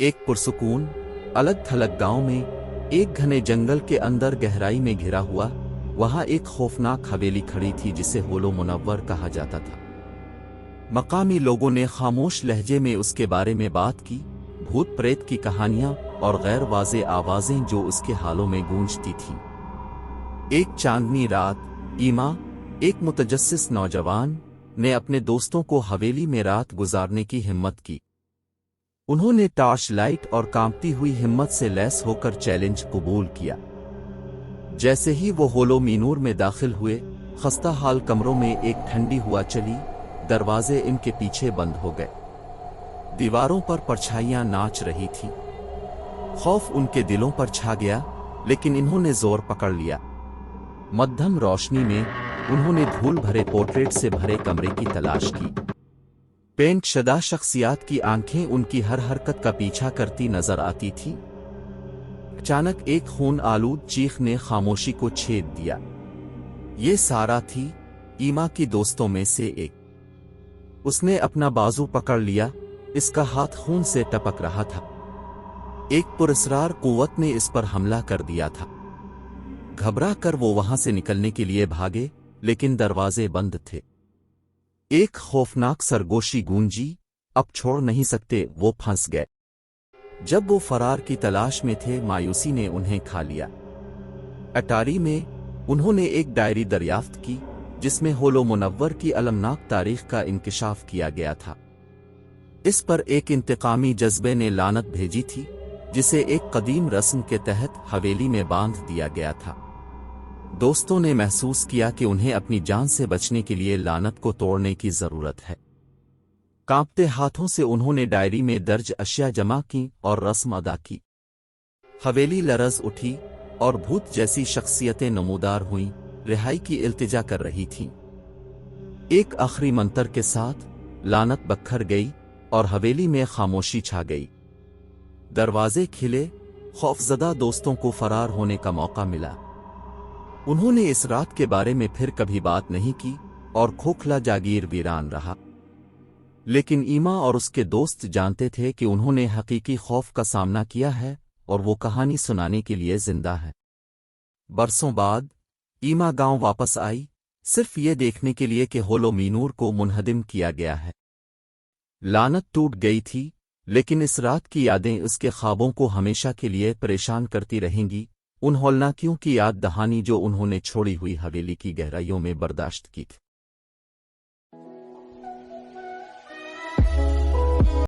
एक पुरसुकून अलग थलग गांव में एक घने जंगल के अंदर गहराई में घिरा हुआ वहां एक खौफनाक हवेली खड़ी थी जिसे होलो मुनव्वर कहा जाता था। मकामी लोगों ने खामोश लहजे में उसके बारे में बात की, भूत प्रेत की कहानियां और गैर वाज़े आवाजें जो उसके हालों में गूंजती थीं। एक चांदनी रात ईमा, एक मुतजस्सिस नौजवान, ने अपने दोस्तों को हवेली में रात गुजारने की हिम्मत की। उन्होंने टॉर्च लाइट और कांपती हुई हिम्मत से लैस होकर चैलेंज कबूल किया। जैसे ही वो होलो मीनूर में दाखिल हुए, खस्ता हाल कमरों में एक ठंडी हवा चली, दरवाजे इनके पीछे बंद हो गए, दीवारों पर परछाइयां नाच रही थीं। खौफ उनके दिलों पर छा गया, लेकिन इन्होंने जोर पकड़ लिया। मध्यम रोशनी में उन्होंने धूल भरे पोर्ट्रेट से भरे कमरे की तलाश की। पेंट शदा शख्सियात की आंखें उनकी हर हरकत का पीछा करती नजर आती थी। अचानक एक खून आलूद चीख ने खामोशी को छेद दिया। ये सारा थी, ईमा की दोस्तों में से एक। उसने अपना बाजू पकड़ लिया, इसका हाथ खून से टपक रहा था। एक पुरस्रार कुव्वत ने इस पर हमला कर दिया था। घबरा कर वो वहां से निकलने के लिए भागे, लेकिन दरवाजे बंद थे। एक खौफनाक सरगोशी गूंजी, अब छोड़ नहीं सकते, वो फंस गए। जब वो फरार की तलाश में थे, मायूसी ने उन्हें खा लिया। अटारी में उन्होंने एक डायरी दरियाफ्त की जिसमें होलो मुनव्वर की अलमनाक तारीख का इंकिशाफ किया गया था। इस पर एक इंतकामी जज्बे ने लानत भेजी थी, जिसे एक कदीम रस्म के तहत हवेली में बांध दिया गया था। दोस्तों ने महसूस किया कि उन्हें अपनी जान से बचने के लिए लानत को तोड़ने की जरूरत है। कांपते हाथों से उन्होंने डायरी में दर्ज अशिया जमा की और रस्म अदा की। हवेली लरज उठी और भूत जैसी शख्सियतें नमूदार हुईं, रिहाई की इल्तिजा कर रही थीं। एक आखिरी मंतर के साथ लानत बखर गई और हवेली में खामोशी छा गई। दरवाजे खिले, खौफजदा दोस्तों को फरार होने का मौका मिला। उन्होंने इस रात के बारे में फिर कभी बात नहीं की और खोखला जागीर वीरान रहा। लेकिन ईमा और उसके दोस्त जानते थे कि उन्होंने हकीकी खौफ का सामना किया है और वो कहानी सुनाने के लिए जिंदा है। बरसों बाद ईमा गांव वापस आई, सिर्फ ये देखने के लिए कि होलो मीनूर को मुनहदिम किया गया है। लानत टूट गई थी, लेकिन इस रात की यादें उसके ख्वाबों को हमेशा के लिए परेशान करती रहेंगी, उन हौलनाकियों की याद दहानी जो उन्होंने छोड़ी हुई हवेली की गहराइयों में बर्दाश्त की थी।